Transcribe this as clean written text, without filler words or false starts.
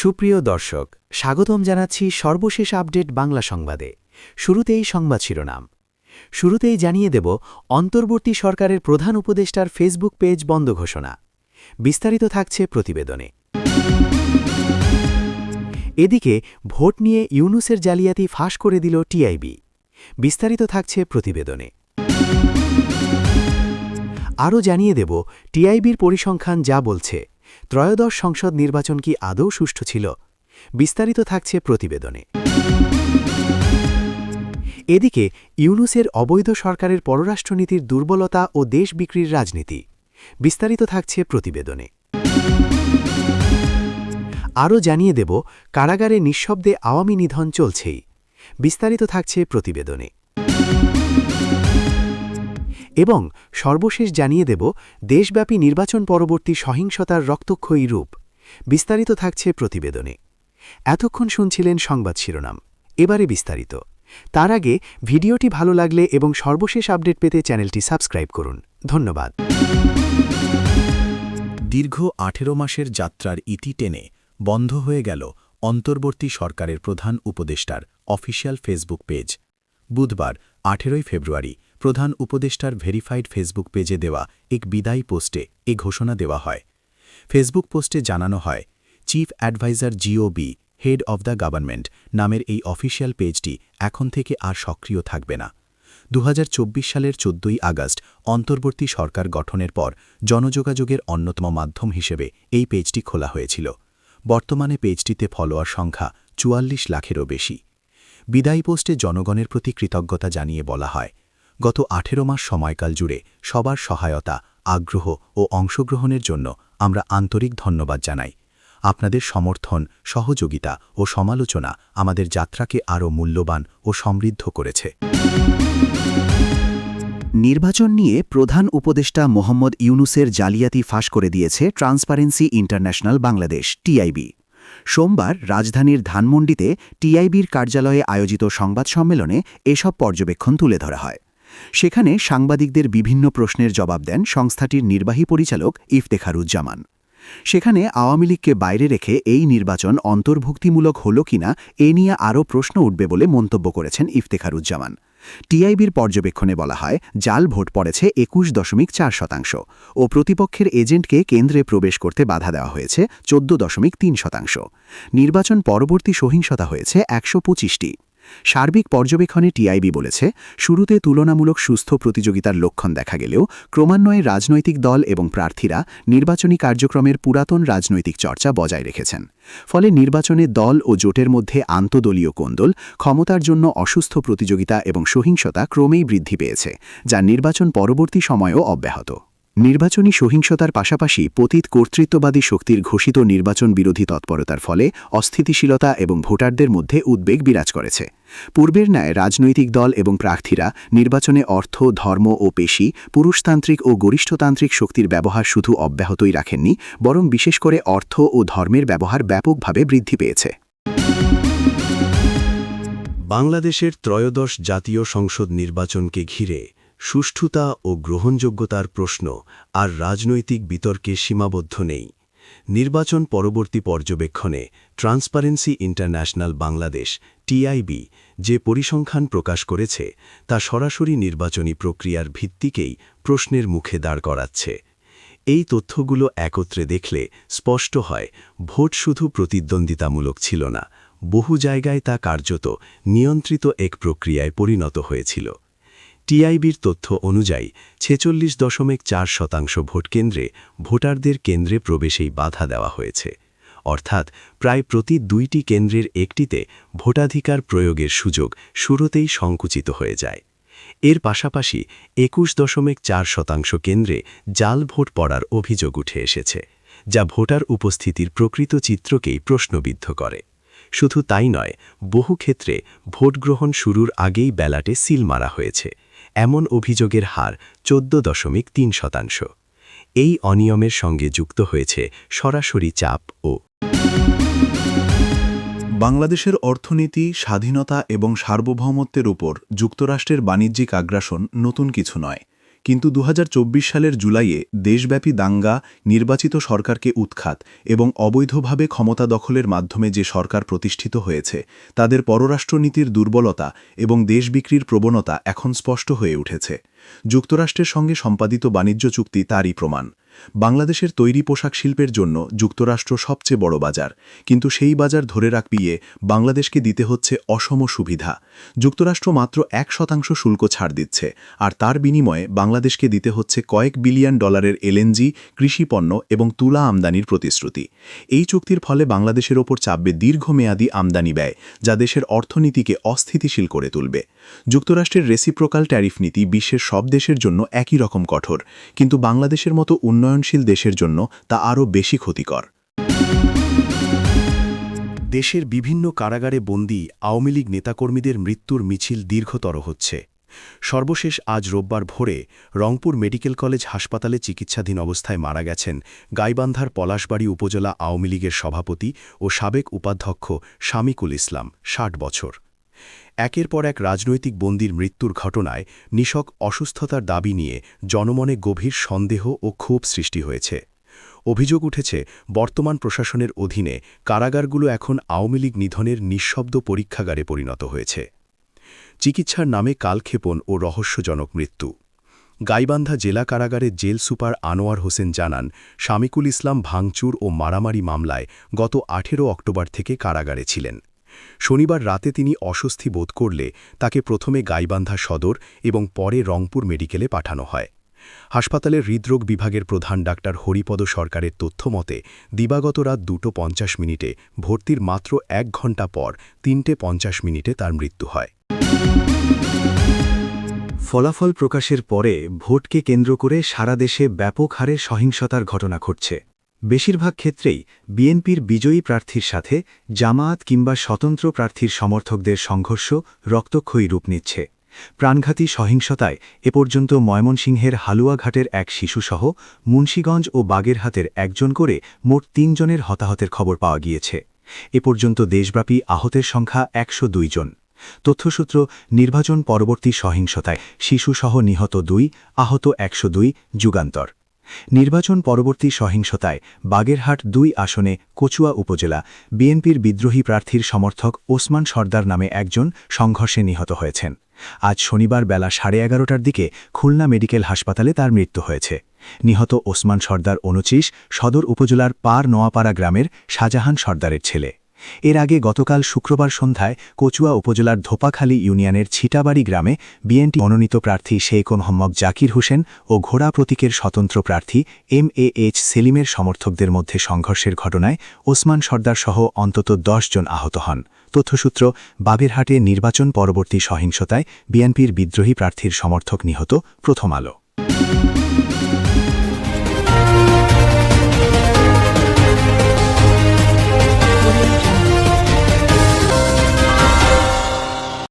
সুপ্রিয় দর্শক, স্বাগতম জানাচ্ছি সর্বশেষ আপডেট বাংলা সংবাদে। শুরুতেই সংবাদ শিরোনাম। শুরুতেই জানিয়ে দেব অন্তর্বর্তী সরকারের প্রধান উপদেষ্টার ফেসবুক পেজ বন্ধ ঘোষণা। বিস্তারিত থাকছে প্রতিবেদনে। এদিকে ভোট নিয়ে ইউনূসের জালিয়াতি ফাঁস করে দিল টিআইবি। বিস্তারিত থাকছে প্রতিবেদনে। আরও জানিয়ে দেব টিআইবির পরিসংখ্যান যা বলছে, ত্রয়োদশ সংসদ নির্বাচন কি আদৌ সুষ্ঠু ছিল? বিস্তারিত থাকছে প্রতিবেদনে। এদিকে ইউনূসের অবৈধ সরকারের পররাষ্ট্রনীতির দুর্বলতা ও দেশ বিক্রির রাজনীতি। বিস্তারিত থাকছে প্রতিবেদনে। আরও জানিয়ে দেব কারাগারে নিঃশব্দে আওয়ামী নিধন চলছেই। বিস্তারিত থাকছে প্রতিবেদনে। এবং সর্বশেষ জানিয়ে দেব দেশব্যাপী নির্বাচন পরবর্তী সহিংসতার রক্তক্ষয়ী রূপ। বিস্তারিত থাকছে প্রতিবেদনে। এতক্ষণ শুনছিলেন সংবাদ শিরোনাম, এবারে বিস্তারিত। তার আগে ভিডিওটি ভালো লাগলে এবং সর্বশেষ আপডেট পেতে চ্যানেলটি সাবস্ক্রাইব করুন। ধন্যবাদ। দীর্ঘ 18 মাসের যাত্রার ইতি টেনে বন্ধ হয়ে গেল অন্তর্বর্তী সরকারের প্রধান উপদেষ্টার অফিসিয়াল ফেসবুক পেজ। বুধবার 18 ফেব্রুয়ারি প্রধান উপদেষ্টার ভেরিফাইড ফেসবুক পেজে দেওয়া এক বিদায়ী পোস্টে এ ঘোষণা দেওয়া হয়। ফেসবুক পোস্টে জানানো হয়, chief adviser GOB head of the government নামের এই অফিসিয়াল পেজটি এখন থেকে আর সক্রিয় থাকবে না। 2024 সালের 14 আগস্ট অন্তর্বর্তী সরকার গঠনের পর জনযোগাযোগের অন্যতম মাধ্যম হিসেবে এই পেজটি খোলা হয়েছিল। বর্তমানে পেজটিতে ফলোয়ার সংখ্যা 44 লাখেরও বেশি। বিদায়ী পোস্টে জনগণের প্রতি কৃতজ্ঞতা জানিয়ে বলা হয়, গত 18 মাস সময়কাল জুড়ে সবার সহায়তা, আগ্রহ ও অংশগ্রহণের জন্য আমরা আন্তরিক ধন্যবাদ জানাই। আপনাদের সমর্থন, সহযোগিতা ও সমালোচনা আমাদের যাত্রাকে আরও মূল্যবান ও সমৃদ্ধ করেছে। নির্বাচন নিয়ে প্রধান উপদেষ্টা মোহাম্মদ ইউনূসের জালিয়াতি ফাঁস করে দিয়েছে ট্রান্সপারেন্সি ইন্টারন্যাশনাল বাংলাদেশ টিআইবি। সোমবার রাজধানীর ধানমন্ডিতে টিআইবির কার্যালয়ে আয়োজিত সংবাদ সম্মেলনে এসব পর্যবেক্ষণ তুলে ধরা হয়। সেখানে সাংবাদিকদের বিভিন্ন প্রশ্নের জবাব দেন সংস্থাটির নির্বাহী পরিচালক ইফতেখারুজ্জামান। সেখানে আওয়ামী লীগকে বাইরে রেখে এই নির্বাচন অন্তর্ভুক্তিমূলক হল কিনা এ নিয়ে আরও প্রশ্ন উঠবে বলে মন্তব্য করেছেন ইফতেখারুজ্জামান। টিআইবির পর্যবেক্ষণে বলা হয়, জাল ভোট পড়েছে 21.4% ও প্রতিপক্ষের এজেন্টকে কেন্দ্রে প্রবেশ করতে বাধা দেওয়া হয়েছে 14.3%। নির্বাচন পরবর্তী সহিংসতা হয়েছে 125টি। সার্বিক পর্যবেক্ষণে টিআইবি বলেছে, শুরুতে তুলনামূলক সুস্থ প্রতিযোগিতার লক্ষণ দেখা গেলেও ক্রমান্বয়ে রাজনৈতিক দল এবং প্রার্থীরা নির্বাচনী কার্যক্রমের পুরাতন রাজনৈতিক চর্চা বজায় রেখেছেন। ফলে নির্বাচনে দল ও জোটের মধ্যে আন্তঃদলীয় কোন্দল, ক্ষমতার জন্য অসুস্থ প্রতিযোগিতা এবং সহিংসতা ক্রমেই বৃদ্ধি পেয়েছে, যা নির্বাচন পরবর্তী সময়েও অব্যাহত। নির্বাচনী সহিংসতার পাশাপাশি পতিত কর্তৃত্ববাদী শক্তির ঘোষিত নির্বাচন বিরোধী তৎপরতার ফলে অস্থিতিশীলতা এবং ভোটারদের মধ্যে উদ্বেগ বিরাজ করেছে। পূর্বের ন্যায় রাজনৈতিক দল এবং প্রার্থীরা নির্বাচনে অর্থ, ধর্ম ও পেশি, পুরুষতান্ত্রিক ও গরিষ্ঠতান্ত্রিক শক্তির ব্যবহার শুধু অব্যাহতই রাখেননি, বরং বিশেষ করে অর্থ ও ধর্মের ব্যবহার ব্যাপকভাবে বৃদ্ধি পেয়েছে। বাংলাদেশের ত্রয়োদশ জাতীয় সংসদ নির্বাচনকে ঘিরে সুষ্ঠুতা ও গ্রহণযোগ্যতার প্রশ্ন আর রাজনৈতিক বিতর্কে সীমাবদ্ধ নেই। নির্বাচন পরবর্তী পর্যবেক্ষণে ট্রান্সপারেন্সি ইন্টারন্যাশনাল বাংলাদেশ টিআইবি যে পরিসংখ্যান প্রকাশ করেছে, তা সরাসরি নির্বাচনী প্রক্রিয়ার ভিত্তিকেই প্রশ্নের মুখে দাঁড় করাচ্ছে। এই তথ্যগুলো একত্রে দেখলে স্পষ্ট হয়, ভোট শুধু প্রতিদ্বন্দ্বিতামূলক ছিল না, বহু জায়গায় তা কার্যত নিয়ন্ত্রিত এক প্রক্রিয়ায় পরিণত হয়েছিল। টিআইবির তথ্য অনুযায়ী 46.4% ভোটকেন্দ্রে ভোটারদের কেন্দ্রে প্রবেশেই বাধা দেওয়া হয়েছে, অর্থাৎ প্রায় প্রতি 2টি কেন্দ্রের একটিতে ভোটাধিকার প্রয়োগের সুযোগ শুরুতেই সংকুচিত হয়ে যায়। এর পাশাপাশি 21.4% কেন্দ্রে জাল ভোট পড়ার অভিযোগ উঠে এসেছে, যা ভোটার উপস্থিতির প্রকৃত চিত্রকেই প্রশ্নবিদ্ধ করে। শুধু তাই নয়, বহু ক্ষেত্রে ভোটগ্রহণ শুরুর আগেই ব্যালটে সিল মারা হয়েছে, এমন অভিযোগের হার 14.3%। এই অনিয়মের সঙ্গে যুক্ত হয়েছে সরাসরি চাপ ও বাংলাদেশের অর্থনীতি, স্বাধীনতা এবং সার্বভৌমত্বের উপর যুক্তরাষ্ট্রের বাণিজ্যিক আগ্রাসন নতুন কিছু নয়, কিন্তু ২০২৪ সালের জুলাইয়ে দেশব্যাপী দাঙ্গা, নির্বাচিত সরকারকে উৎখাত এবং অবৈধভাবে ক্ষমতা দখলের মাধ্যমে যে সরকার প্রতিষ্ঠিত হয়েছে তাদের পররাষ্ট্রনীতির দুর্বলতা এবং দেশ বিক্রির প্রবণতা এখন স্পষ্ট হয়ে উঠেছে। যুক্তরাষ্ট্রের সঙ্গে সম্পাদিত বাণিজ্য চুক্তি তারই প্রমাণ। বাংলাদেশের তৈরি পোশাক শিল্পের জন্য যুক্তরাষ্ট্র সবচেয়ে বড় বাজার, কিন্তু সেই বাজার ধরে রাখতে বাংলাদেশকে দিতে হচ্ছে অসম সুবিধা। যুক্তরাষ্ট্র মাত্র 1% শুল্ক ছাড় দিচ্ছে, আর তার বিনিময়ে বাংলাদেশকে দিতে হচ্ছে কয়েক বিলিয়ন ডলারের এলএনজি, কৃষিপণ্য এবং তুলা আমদানির প্রতিশ্রুতি। এই চুক্তির ফলে বাংলাদেশের ওপর চাপবে দীর্ঘমেয়াদী আমদানি ব্যয়, যা দেশের অর্থনীতিকে অস্থিতিশীল করে তুলবে। যুক্তরাষ্ট্রের রেসিপ্রোকাল ট্যারিফ নীতি বিশ্বের সব দেশের জন্য একই রকম কঠোর, কিন্তু বাংলাদেশের মতো উন্নয়নশীল দেশের জন্য তা আরও বেশি ক্ষতিকর। দেশের বিভিন্ন কারাগারে বন্দী আওয়ামী লীগ নেতাকর্মীদের মৃত্যুর মিছিল দীর্ঘতর হচ্ছে। সর্বশেষ আজ রোববার ভোরে রংপুর মেডিকেল কলেজ হাসপাতালে চিকিৎসাধীন অবস্থায় মারা গেছেন গাইবান্ধার পলাশবাড়ী উপজেলা আওয়ামী লীগের সভাপতি ও সাবেক উপাধ্যক্ষ শামিকুল ইসলাম, ৬০ বছর। একের পর এক রাজনৈতিক বন্দীর মৃত্যুর ঘটনায় নিছক অসুস্থতার দাবি নিয়ে জনমনে গভীর সন্দেহ ও ক্ষোভ সৃষ্টি হয়েছে। অভিযোগ উঠেছে, বর্তমান প্রশাসনের অধীনে কারাগারগুলো এখন আওয়ামী লীগ নিধনের নিঃশব্দ পরীক্ষাগারে পরিণত হয়েছে। চিকিৎসার নামে কালক্ষেপণ ও রহস্যজনক মৃত্যু। গাইবান্ধা জেলা কারাগারের জেল সুপার আনোয়ার হোসেন জানান, শামিকুল ইসলাম ভাঙচুর ও মারামারি মামলায় গত 18 অক্টোবর থেকে কারাগারে ছিলেন। শনিবার রাতে তিনি অস্বস্তি বোধ করলে তাকে প্রথমে গাইবান্ধা সদর এবং পরে রংপুর মেডিকেলে পাঠানো হয়। হাসপাতালের হৃদরোগ বিভাগের প্রধান ডাক্তার হরিপদ সরকারের তথ্যমতে দিবাগত রাত 2:50 ভর্তির মাত্র 1 ঘণ্টা পর 3:50 তার মৃত্যু হয়। ফলাফল প্রকাশের পরে ভোটকে কেন্দ্র করে সারা দেশে ব্যাপক হারে সহিংসতার ঘটনা ঘটছে। বেশিরভাগ ক্ষেত্রেই বিএনপির বিজয়ী প্রার্থীর সাথে জামায়াত কিংবা স্বতন্ত্র প্রার্থীর সমর্থকদের সংঘর্ষ রক্তক্ষয়ী রূপ নিচ্ছে। প্রাণঘাতী সহিংসতায় এ পর্যন্ত ময়মনসিংহের হালুয়াঘাটের এক শিশুসহ মুন্সীগঞ্জ ও বাগেরহাটের একজন করে মোট 3 জনের হতাহতের খবর পাওয়া গিয়েছে। এ পর্যন্ত দেশব্যাপী আহতের সংখ্যা 102 জন। তথ্যসূত্র, নির্বাচন পরবর্তী সহিংসতায় শিশুসহ নিহত 2, আহত 102। যুগান্তর। নির্বাচন পরবর্তী সহিংসতায় বাগেরহাট 2 আসনে কচুয়া উপজেলা বিএনপির বিদ্রোহী প্রার্থীর সমর্থক ওসমান সর্দার নামে একজন সংঘর্ষে নিহত হয়েছেন। আজ শনিবার বেলা 11:30টার দিকে খুলনা মেডিকেল হাসপাতালে তার মৃত্যু হয়েছে। নিহত ওসমান সর্দার 29 সদর উপজেলার পার নোয়াপাড়া গ্রামের শাহজাহান সর্দারের ছেলে। এর আগে গতকাল শুক্রবার সন্ধ্যায় কচুয়া উপজেলার ধোপাখালী ইউনিয়নের ছিটাবাড়ি গ্রামে বিএনপি মনোনীত প্রার্থী শেখ মোহাম্মদ জাকির হোসেন ও ঘোড়া প্রতীকের স্বতন্ত্র প্রার্থী MAH সেলিমের সমর্থকদের মধ্যে সংঘর্ষের ঘটনায় ওসমান সর্দার সহ অন্তত 10 জন আহত হন। তথ্যসূত্র, বাগেরহাটে নির্বাচন পরবর্তী সহিংসতায় বিএনপির বিদ্রোহী প্রার্থীর সমর্থক নিহত। প্রথম আলো।